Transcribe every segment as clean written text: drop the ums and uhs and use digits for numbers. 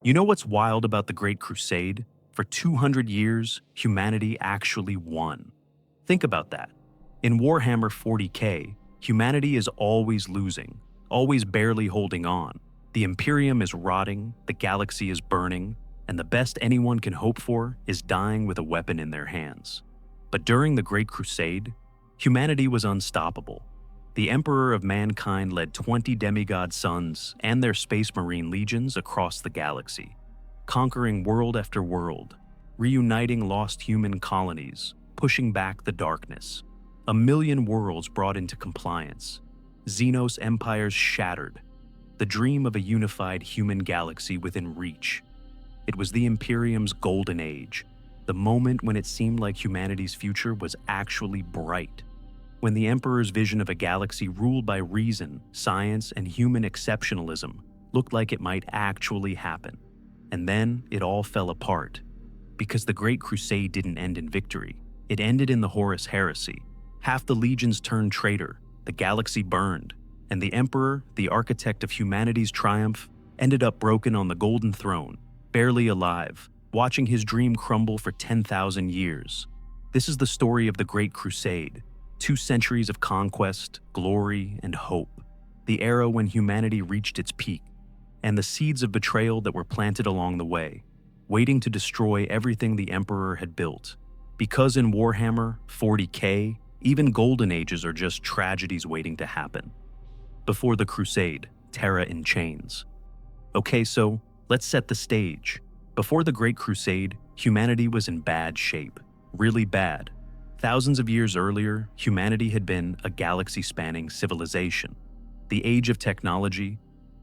You know what's wild about the Great Crusade? For 200 years, humanity actually won. Think about that. In Warhammer 40K, humanity is always losing, always barely holding on. The Imperium is rotting, the galaxy is burning, and the best anyone can hope for is dying with a weapon in their hands. But during the Great Crusade, humanity was unstoppable. The Emperor of Mankind led 20 demigod sons and their Space Marine legions across the galaxy, conquering world after world, reuniting lost human colonies, pushing back the darkness. 1,000,000 worlds brought into compliance. Xenos empires shattered. The dream of a unified human galaxy within reach. It was the Imperium's golden age, the moment when it seemed like humanity's future was actually bright. When the Emperor's vision of a galaxy ruled by reason, science, and human exceptionalism looked like it might actually happen. And then it all fell apart. Because the Great Crusade didn't end in victory. It ended in the Horus Heresy. Half the legions turned traitor, the galaxy burned, and the Emperor, the architect of humanity's triumph, ended up broken on the Golden Throne, barely alive, watching his dream crumble for 10,000 years. This is the story of the Great Crusade. 2 centuries of conquest, glory, and hope. The era when humanity reached its peak, and the seeds of betrayal that were planted along the way, waiting to destroy everything the Emperor had built. Because in Warhammer 40K, even golden ages are just tragedies waiting to happen. Before the Crusade, Terra in chains. Okay, so let's set the stage. Before the Great Crusade, humanity was in bad shape, really bad. Thousands of years earlier, humanity had been a galaxy-spanning civilization. The Age of Technology,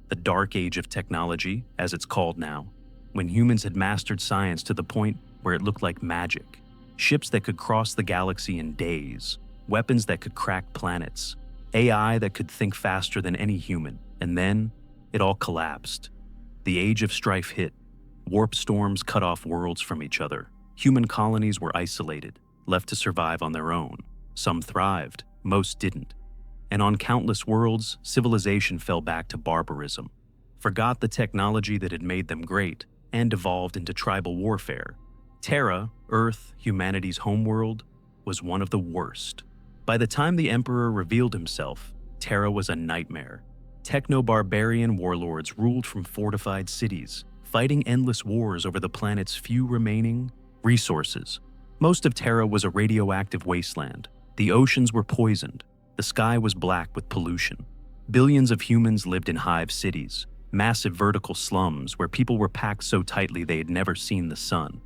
the Dark Age of Technology, as it's called now, when humans had mastered science to the point where it looked like magic. Ships that could cross the galaxy in days, weapons that could crack planets, AI that could think faster than any human, and then it all collapsed. The Age of Strife hit. Warp storms cut off worlds from each other. Human colonies were isolated, left to survive on their own. Some thrived, most didn't. And on countless worlds, civilization fell back to barbarism, forgot the technology that had made them great, and evolved into tribal warfare. Terra, Earth, humanity's homeworld, was one of the worst. By the time the Emperor revealed himself, Terra was a nightmare. Techno-barbarian warlords ruled from fortified cities, fighting endless wars over the planet's few remaining resources. Most of Terra was a radioactive wasteland. The oceans were poisoned. The sky was black with pollution. Billions of humans lived in hive cities, massive vertical slums where people were packed so tightly they had never seen the sun.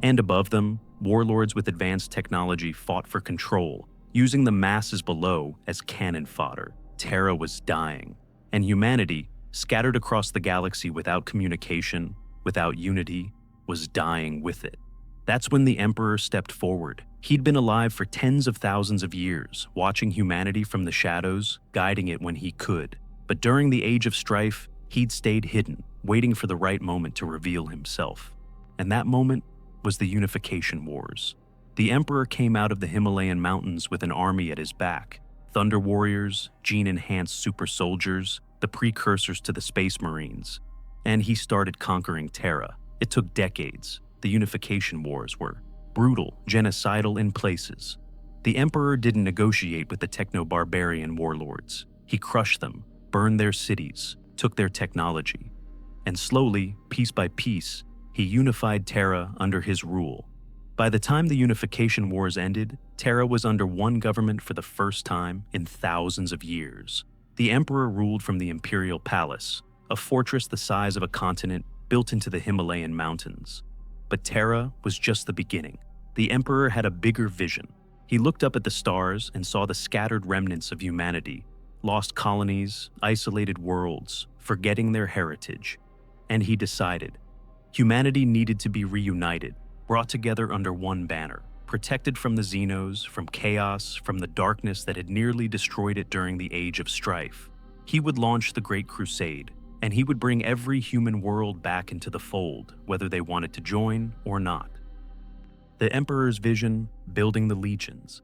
And above them, warlords with advanced technology fought for control, using the masses below as cannon fodder. Terra was dying, and humanity, scattered across the galaxy without communication, without unity, was dying with it. That's when the Emperor stepped forward. He'd been alive for tens of thousands of years, watching humanity from the shadows, guiding it when he could. But during the Age of Strife, he'd stayed hidden, waiting for the right moment to reveal himself. And that moment was the Unification Wars. The Emperor came out of the Himalayan mountains with an army at his back. Thunder warriors, gene-enhanced super soldiers, the precursors to the Space Marines. And he started conquering Terra. It took decades. The Unification Wars were brutal, genocidal in places. The Emperor didn't negotiate with the techno-barbarian warlords. He crushed them, burned their cities, took their technology. And slowly, piece by piece, he unified Terra under his rule. By the time the Unification Wars ended, Terra was under one government for the first time in thousands of years. The Emperor ruled from the Imperial Palace, a fortress the size of a continent built into the Himalayan mountains. But Terra was just the beginning. The Emperor had a bigger vision. He looked up at the stars and saw the scattered remnants of humanity, lost colonies, isolated worlds, forgetting their heritage. And he decided, humanity needed to be reunited, brought together under one banner, protected from the xenos, from chaos, from the darkness that had nearly destroyed it during the Age of Strife. He would launch the Great Crusade, and he would bring every human world back into the fold, whether they wanted to join or not. The Emperor's vision, building the legions.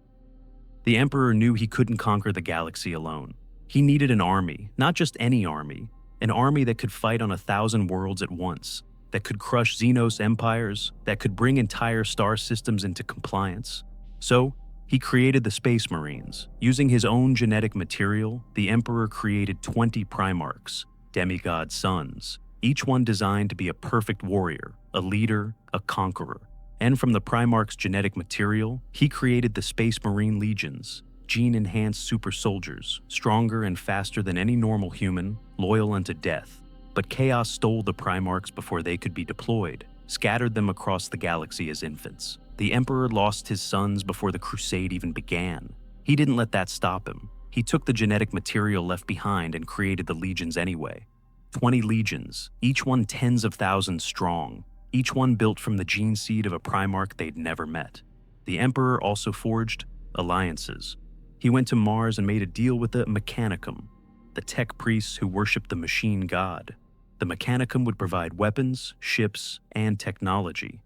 The Emperor knew he couldn't conquer the galaxy alone. He needed an army, not just any army, an army that could fight on 1,000 worlds at once, that could crush xenos empires, that could bring entire star systems into compliance. So, he created the Space Marines. Using his own genetic material, the Emperor created 20 Primarchs, demigod sons, each one designed to be a perfect warrior, a leader, a conqueror. And from the Primarch's genetic material, he created the Space Marine Legions, gene-enhanced super soldiers, stronger and faster than any normal human, loyal unto death. But chaos stole the Primarchs before they could be deployed, scattered them across the galaxy as infants. The Emperor lost his sons before the Crusade even began. He didn't let that stop him. He took the genetic material left behind and created the legions anyway. 20 legions, each one tens of thousands strong, each one built from the gene seed of a Primarch they'd never met. The Emperor also forged alliances. He went to Mars and made a deal with the Mechanicum, the tech priests who worshipped the machine god. The Mechanicum would provide weapons, ships, and technology.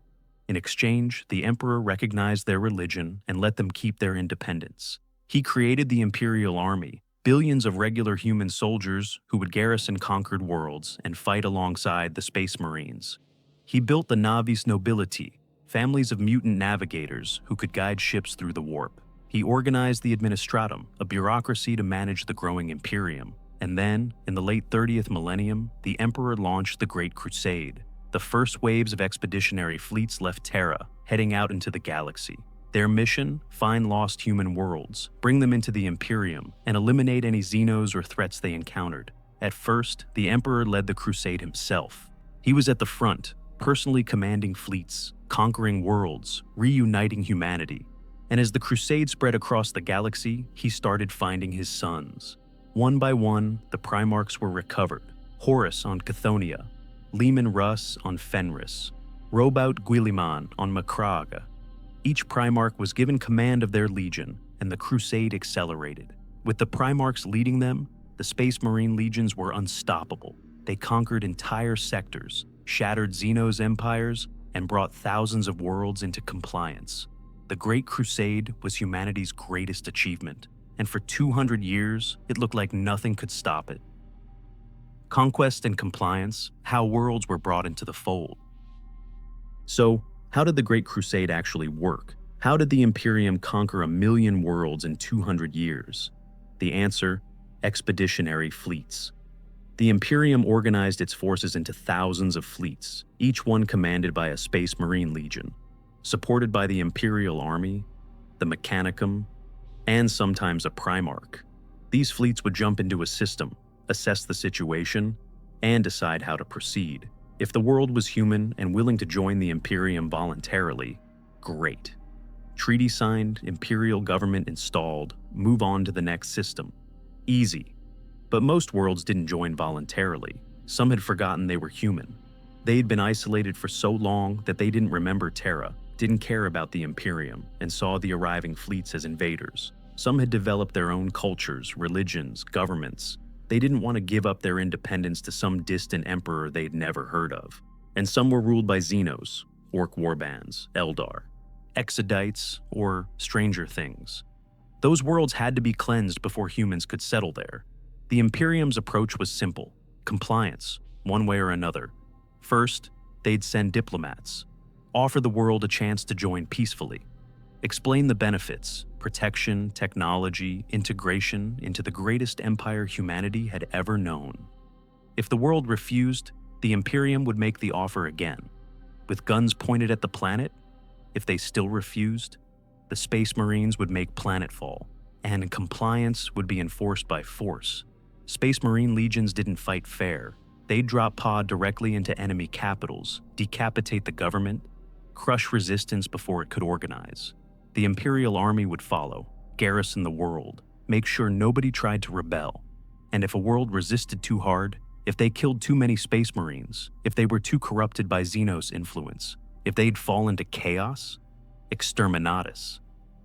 In exchange, the Emperor recognized their religion and let them keep their independence. He created the Imperial Army, billions of regular human soldiers who would garrison conquered worlds and fight alongside the Space Marines. He built the Navis Nobility, families of mutant navigators who could guide ships through the warp. He organized the Administratum, a bureaucracy to manage the growing Imperium. And then, in the late 30th millennium, the Emperor launched the Great Crusade. The first waves of expeditionary fleets left Terra, heading out into the galaxy. Their mission? Find lost human worlds, bring them into the Imperium, and eliminate any xenos or threats they encountered. At first, the Emperor led the crusade himself. He was at the front, personally commanding fleets, conquering worlds, reuniting humanity. And as the crusade spread across the galaxy, he started finding his sons. One by one, the Primarchs were recovered. Horus on Chthoniya, Leman Russ on Fenris, Robout Guilliman on Macraga. Each Primarch was given command of their legion, and the crusade accelerated. With the Primarchs leading them, the Space Marine legions were unstoppable. They conquered entire sectors, shattered xenos empires, and brought thousands of worlds into compliance. The Great Crusade was humanity's greatest achievement, and for 200 years, it looked like nothing could stop it. Conquest and compliance, how worlds were brought into the fold. So, how did the Great Crusade actually work? How did the Imperium conquer 1,000,000 worlds in 200 years? The answer: Expeditionary Fleets. The Imperium organized its forces into thousands of fleets, each one commanded by a Space Marine Legion, supported by the Imperial Army, the Mechanicum, and sometimes a Primarch. These fleets would jump into a system, assess the situation, and decide how to proceed. If the world was human and willing to join the Imperium voluntarily, great. Treaty signed, Imperial government installed, move on to the next system. Easy. But most worlds didn't join voluntarily. Some had forgotten they were human. They had been isolated for so long that they didn't remember Terra, didn't care about the Imperium, and saw the arriving fleets as invaders. Some had developed their own cultures, religions, governments. They didn't want to give up their independence to some distant emperor they'd never heard of. And some were ruled by xenos, orc warbands, Eldar, exodites, or stranger things. Those worlds had to be cleansed before humans could settle there. The Imperium's approach was simple: compliance, one way or another. First, they'd send diplomats, offer the world a chance to join peacefully, explain the benefits, protection, technology, integration into the greatest empire humanity had ever known. If the world refused, the Imperium would make the offer again, with guns pointed at the planet. If they still refused, the Space Marines would make planetfall, and compliance would be enforced by force. Space Marine legions didn't fight fair. They'd drop pod directly into enemy capitals, decapitate the government, crush resistance before it could organize. The Imperial Army would follow, garrison the world, make sure nobody tried to rebel. And if a world resisted too hard, if they killed too many Space Marines, if they were too corrupted by xenos influence, if they'd fall into chaos, exterminatus.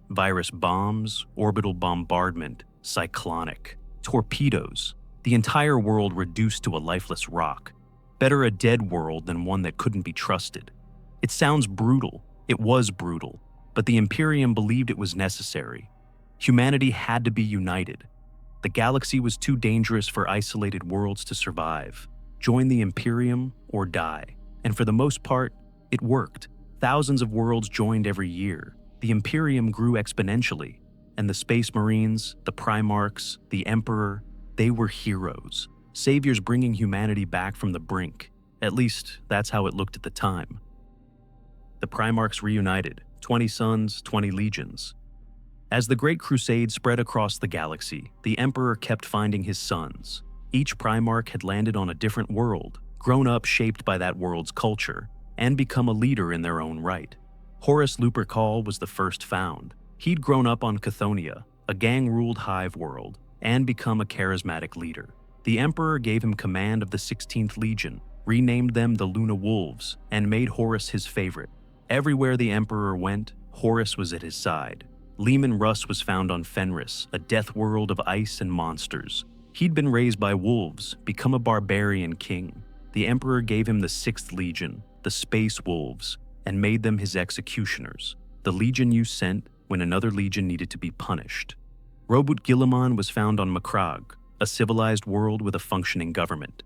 Virus bombs, orbital bombardment, cyclonic, torpedoes, the entire world reduced to a lifeless rock. Better a dead world than one that couldn't be trusted. It sounds brutal. It was brutal. But the Imperium believed it was necessary. Humanity had to be united. The galaxy was too dangerous for isolated worlds to survive. Join the Imperium or die. And for the most part, it worked. Thousands of worlds joined every year. The Imperium grew exponentially, and the Space Marines, the Primarchs, the Emperor, they were heroes, saviors bringing humanity back from the brink. At least, that's how it looked at the time. The Primarchs reunited, 20 sons, 20 legions. As the Great Crusade spread across the galaxy, the Emperor kept finding his sons. Each Primarch had landed on a different world, grown up shaped by that world's culture, and become a leader in their own right. Horus Lupercal was the first found. He'd grown up on Chthoniya, a gang-ruled hive world, and become a charismatic leader. The Emperor gave him command of the 16th Legion, renamed them the Luna Wolves, and made Horus his favorite. Everywhere the Emperor went, Horus was at his side. Leman Russ was found on Fenris, a death world of ice and monsters. He'd been raised by wolves, become a barbarian king. The Emperor gave him the 6th Legion, the Space Wolves, and made them his executioners, the legion you sent when another legion needed to be punished. Robut Guilliman was found on Macragge, a civilized world with a functioning government.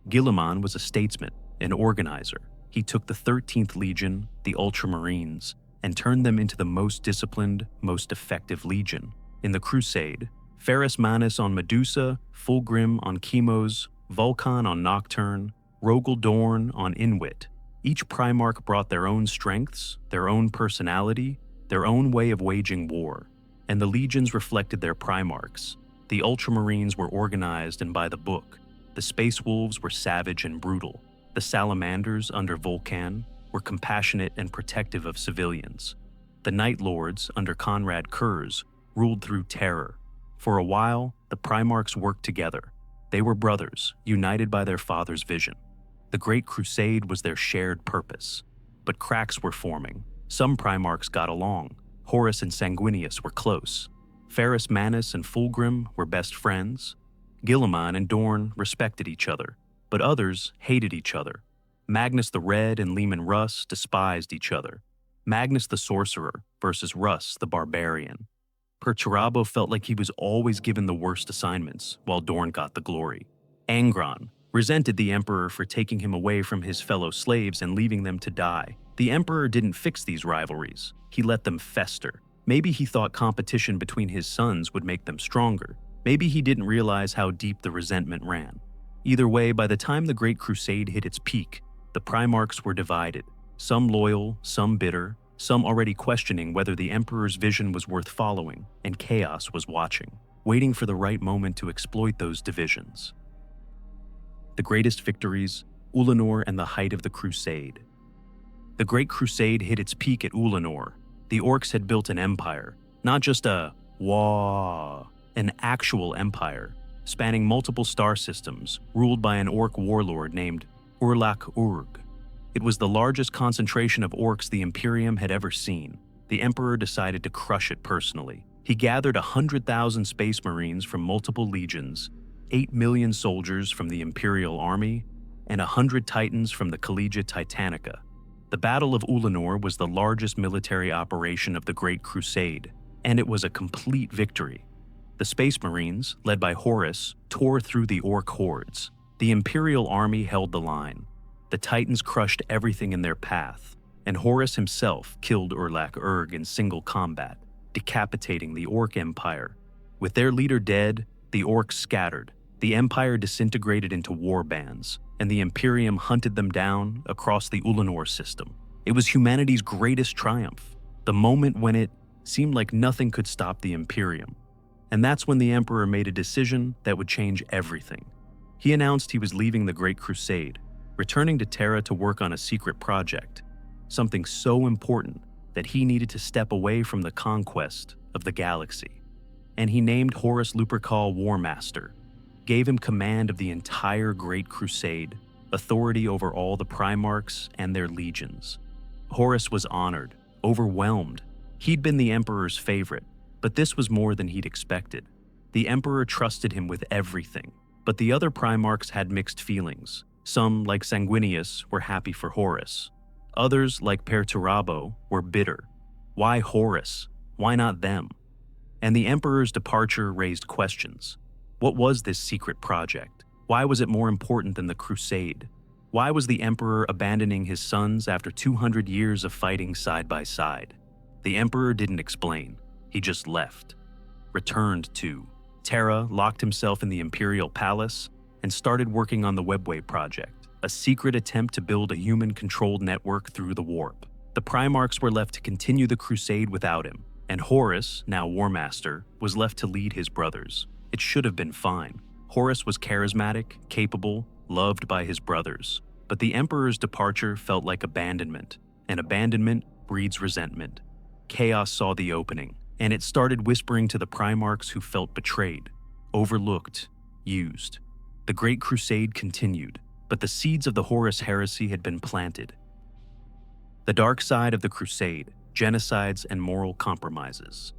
Guilliman was a statesman, an organizer. He took the 13th Legion, the Ultramarines, and turned them into the most disciplined, most effective legion. In the Crusade, Ferrus Manus on Medusa, Fulgrim on Chemos, Vulcan on Nocturne, Rogel Dorn on Inwit. Each Primarch brought their own strengths, their own personality, their own way of waging war, and the legions reflected their Primarchs. The Ultramarines were organized and by the book. The Space Wolves were savage and brutal. The Salamanders, under Vulcan, were compassionate and protective of civilians. The Night Lords, under Conrad Kurz, ruled through terror. For a while, the Primarchs worked together. They were brothers, united by their father's vision. The Great Crusade was their shared purpose. But cracks were forming. Some Primarchs got along. Horus and Sanguinius were close. Ferrus Manus and Fulgrim were best friends. Guilliman and Dorn respected each other, but others hated each other. Magnus the Red and Leman Russ despised each other. Magnus the Sorcerer versus Russ the Barbarian. Perturabo felt like he was always given the worst assignments, while Dorn got the glory. Angron resented the Emperor for taking him away from his fellow slaves and leaving them to die. The Emperor didn't fix these rivalries. He let them fester. Maybe he thought competition between his sons would make them stronger. Maybe he didn't realize how deep the resentment ran. Either way, by the time the Great Crusade hit its peak, the Primarchs were divided, some loyal, some bitter, some already questioning whether the Emperor's vision was worth following, and chaos was watching, waiting for the right moment to exploit those divisions. The greatest victories, Ullanor and the height of the Crusade. The Great Crusade hit its peak at Ullanor. The Orcs had built an empire, not just an actual empire, spanning multiple star systems, ruled by an Orc warlord named Urlak Urg. It was the largest concentration of Orcs the Imperium had ever seen. The Emperor decided to crush it personally. He gathered 100,000 Space Marines from multiple legions, 8 million soldiers from the Imperial Army, and 100 Titans from the Collegia Titanica. The Battle of Ullanor was the largest military operation of the Great Crusade, and it was a complete victory. The Space Marines, led by Horus, tore through the Orc hordes. The Imperial Army held the line. The Titans crushed everything in their path, and Horus himself killed Urlak Urg in single combat, decapitating the Orc Empire. With their leader dead, the Orcs scattered. The Empire disintegrated into war bands, and the Imperium hunted them down across the Ullanor system. It was humanity's greatest triumph, the moment when it seemed like nothing could stop the Imperium. And that's when the Emperor made a decision that would change everything. He announced he was leaving the Great Crusade, returning to Terra to work on a secret project, something so important that he needed to step away from the conquest of the galaxy. And he named Horus Lupercal War Master, gave him command of the entire Great Crusade, authority over all the Primarchs and their legions. Horus was honored, overwhelmed. He'd been the Emperor's favorite, but this was more than he'd expected. The Emperor trusted him with everything, but the other Primarchs had mixed feelings. Some, like Sanguinius, were happy for Horus. Others, like Perturabo, were bitter. Why Horus? Why not them? And the Emperor's departure raised questions. What was this secret project? Why was it more important than the Crusade? Why was the Emperor abandoning his sons after 200 years of fighting side by side? The Emperor didn't explain. He just left. Returned to Terra, locked himself in the Imperial Palace, and started working on the Webway project, a secret attempt to build a human-controlled network through the warp. The Primarchs were left to continue the crusade without him, and Horus, now War Master, was left to lead his brothers. It should have been fine. Horus was charismatic, capable, loved by his brothers. But the Emperor's departure felt like abandonment, and abandonment breeds resentment. Chaos saw the opening, and it started whispering to the Primarchs who felt betrayed, overlooked, used. The Great Crusade continued, but the seeds of the Horus Heresy had been planted. The dark side of the Crusade, genocides and moral compromises.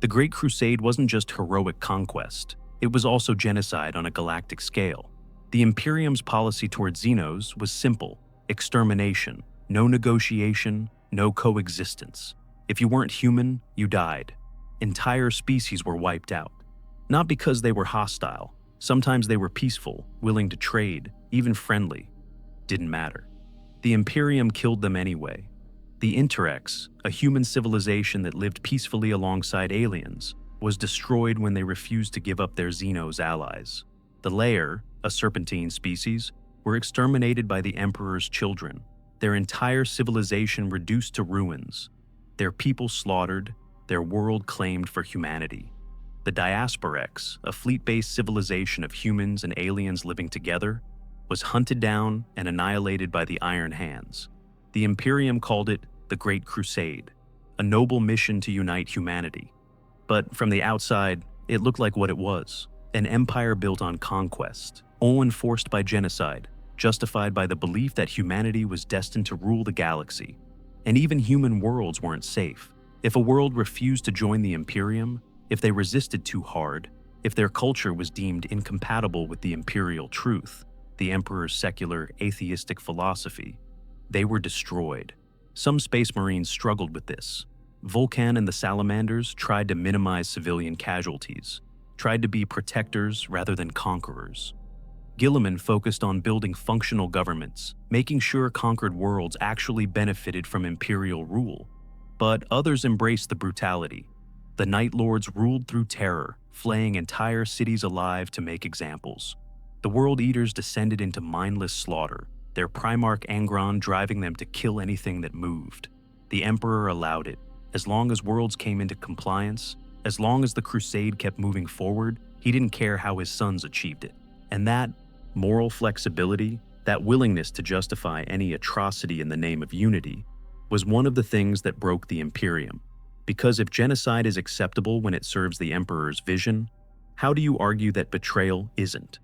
The Great Crusade wasn't just heroic conquest, it was also genocide on a galactic scale. The Imperium's policy toward xenos was simple: extermination, no negotiation, no coexistence. If you weren't human, you died. Entire species were wiped out. Not because they were hostile. Sometimes they were peaceful, willing to trade, even friendly. Didn't matter. The Imperium killed them anyway. The Interrex, a human civilization that lived peacefully alongside aliens, was destroyed when they refused to give up their xenos allies. The Lair, a serpentine species, were exterminated by the Emperor's children, their entire civilization reduced to ruins, their people slaughtered, their world claimed for humanity. The Diasporex, a fleet-based civilization of humans and aliens living together, was hunted down and annihilated by the Iron Hands. The Imperium called it the Great Crusade, a noble mission to unite humanity. But from the outside, it looked like what it was: an empire built on conquest, all enforced by genocide, justified by the belief that humanity was destined to rule the galaxy. And even human worlds weren't safe. If a world refused to join the Imperium, if they resisted too hard, if their culture was deemed incompatible with the Imperial Truth, the Emperor's secular, atheistic philosophy, they were destroyed. Some Space Marines struggled with this. Vulcan and the Salamanders tried to minimize civilian casualties, tried to be protectors rather than conquerors. Guilliman focused on building functional governments, making sure conquered worlds actually benefited from Imperial rule. But others embraced the brutality. The Night Lords ruled through terror, flaying entire cities alive to make examples. The World Eaters descended into mindless slaughter, their Primarch Angron driving them to kill anything that moved. The Emperor allowed it. As long as worlds came into compliance, as long as the Crusade kept moving forward, he didn't care how his sons achieved it. And that moral flexibility, that willingness to justify any atrocity in the name of unity, was one of the things that broke the Imperium. Because if genocide is acceptable when it serves the Emperor's vision, how do you argue that betrayal isn't?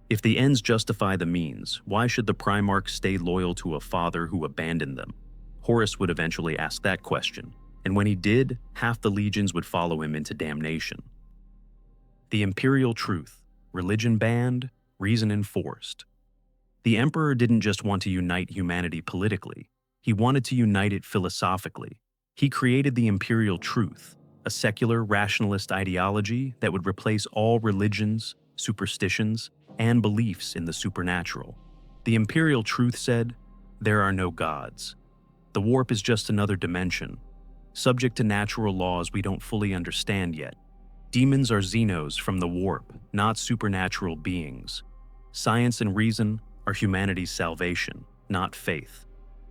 If the ends justify the means, why should the Primarchs stay loyal to a father who abandoned them? Horus would eventually ask that question, and when he did, half the legions would follow him into damnation. The Imperial Truth: religion banned, reason enforced. The Emperor didn't just want to unite humanity politically, he wanted to unite it philosophically. He created the Imperial Truth, a secular, rationalist ideology that would replace all religions, superstitions, and beliefs in the supernatural. The Imperial Truth said, there are no gods. The warp is just another dimension, subject to natural laws we don't fully understand yet. Demons are xenos from the warp, not supernatural beings. Science and reason are humanity's salvation, not faith.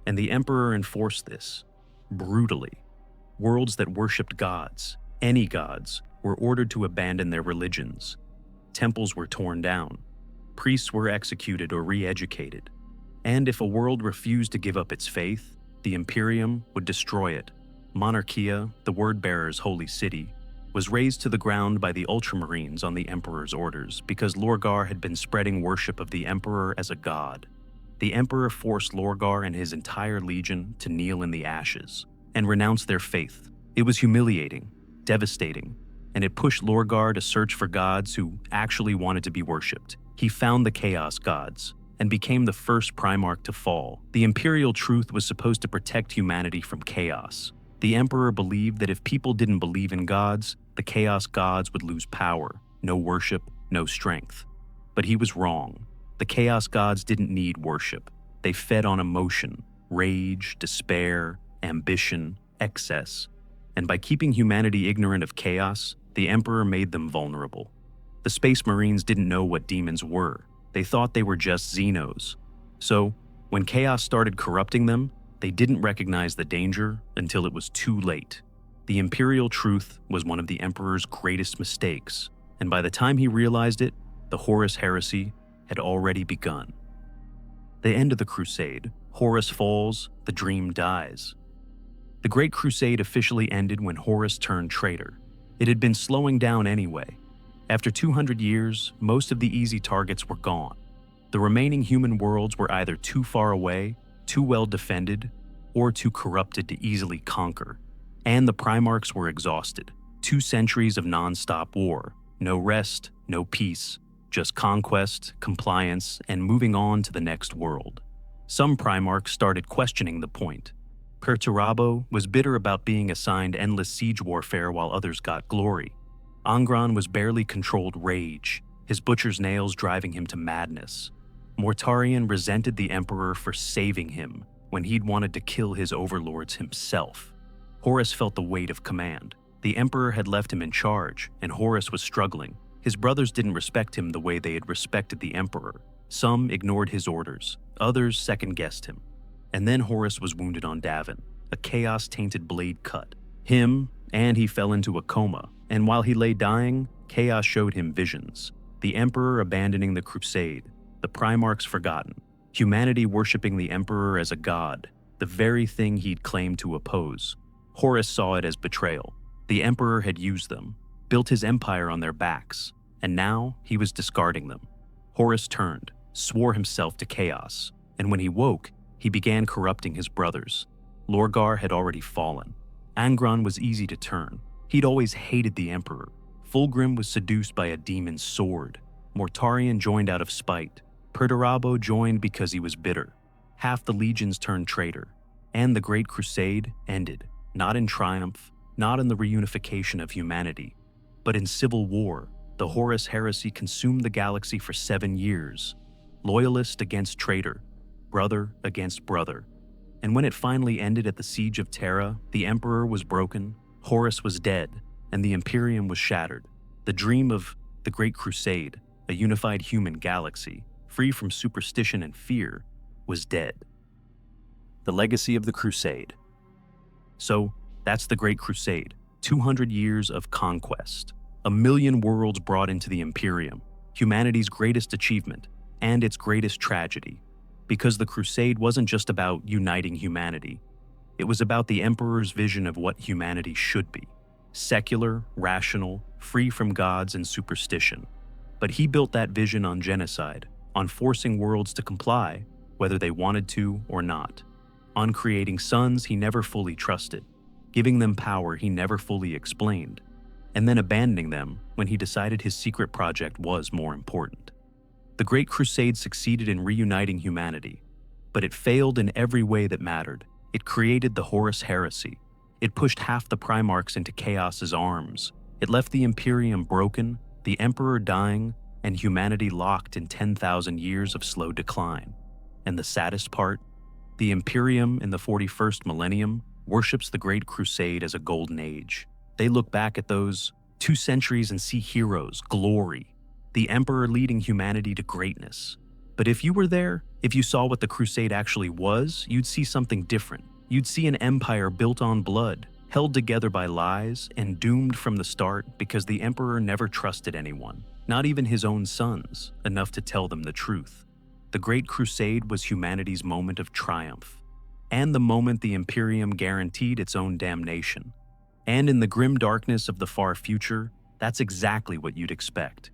And the Emperor enforced this, brutally. Worlds that worshipped gods, any gods, were ordered to abandon their religions. Temples were torn down. Priests were executed or re-educated. And if a world refused to give up its faith, the Imperium would destroy it. Monarchia, the word-bearer's holy city, was razed to the ground by the Ultramarines on the Emperor's orders because Lorgar had been spreading worship of the Emperor as a god. The Emperor forced Lorgar and his entire legion to kneel in the ashes and renounce their faith. It was humiliating, devastating, and it pushed Lorgar to search for gods who actually wanted to be worshipped. He found the Chaos Gods and became the first Primarch to fall. The Imperial Truth was supposed to protect humanity from chaos. The Emperor believed that if people didn't believe in gods, the Chaos Gods would lose power, no worship, no strength. But he was wrong. The Chaos Gods didn't need worship. They fed on emotion, rage, despair, ambition, excess. And by keeping humanity ignorant of chaos, the Emperor made them vulnerable. The Space Marines didn't know what demons were. They thought they were just xenos. So, when chaos started corrupting them, they didn't recognize the danger until it was too late. The Imperial Truth was one of the Emperor's greatest mistakes, and by the time he realized it, the Horus Heresy had already begun. The end of the Crusade. Horus falls, the dream dies. The Great Crusade officially ended when Horus turned traitor. It had been slowing down anyway. After 200 years, most of the easy targets were gone. The remaining human worlds were either too far away, too well defended, or too corrupted to easily conquer. And the Primarchs were exhausted. 2 centuries of non-stop war. No rest, no peace. Just conquest, compliance, and moving on to the next world. Some Primarchs started questioning the point. Perturabo was bitter about being assigned endless siege warfare while others got glory. Angron was barely controlled rage, his butcher's nails driving him to madness. Mortarion resented the Emperor for saving him when he'd wanted to kill his overlords himself. Horus felt the weight of command. The Emperor had left him in charge, and Horus was struggling. His brothers didn't respect him the way they had respected the Emperor. Some ignored his orders, others second-guessed him. And then Horus was wounded on Davin, a chaos-tainted blade cut. And he fell into a coma, and while he lay dying, chaos showed him visions. The Emperor abandoning the Crusade, the Primarchs forgotten, humanity worshipping the Emperor as a god, the very thing he'd claimed to oppose. Horus saw it as betrayal. The Emperor had used them, built his empire on their backs, and now he was discarding them. Horus turned, swore himself to chaos, and when he woke, he began corrupting his brothers. Lorgar had already fallen. Angron was easy to turn. He'd always hated the Emperor. Fulgrim was seduced by a demon's sword. Mortarion joined out of spite. Perturabo joined because he was bitter. Half the legions turned traitor. And the Great Crusade ended, not in triumph, not in the reunification of humanity, but in civil war. The Horus Heresy consumed the galaxy for 7 years. Loyalist against traitor, brother against brother. And when it finally ended at the Siege of Terra, the Emperor was broken, Horus was dead, and the Imperium was shattered. The dream of the Great Crusade, a unified human galaxy, free from superstition and fear, was dead. The legacy of the Crusade. So, that's the Great Crusade, 200 years of conquest. 1 million worlds brought into the Imperium, humanity's greatest achievement, and its greatest tragedy. Because the Crusade wasn't just about uniting humanity. It was about the Emperor's vision of what humanity should be. Secular, rational, free from gods and superstition. But he built that vision on genocide, on forcing worlds to comply, whether they wanted to or not. On creating sons he never fully trusted, giving them power he never fully explained, and then abandoning them when he decided his secret project was more important. The Great Crusade succeeded in reuniting humanity, but it failed in every way that mattered. It created the Horus Heresy. It pushed half the Primarchs into Chaos's arms. It left the Imperium broken, the Emperor dying, and humanity locked in 10,000 years of slow decline. And the saddest part? The Imperium in the 41st millennium worships the Great Crusade as a golden age. They look back at those 2 centuries and see heroes, glory, the Emperor leading humanity to greatness. But if you were there, if you saw what the Crusade actually was, you'd see something different. You'd see an empire built on blood, held together by lies, and doomed from the start because the Emperor never trusted anyone, not even his own sons, enough to tell them the truth. The Great Crusade was humanity's moment of triumph, and the moment the Imperium guaranteed its own damnation. And in the grim darkness of the far future, that's exactly what you'd expect.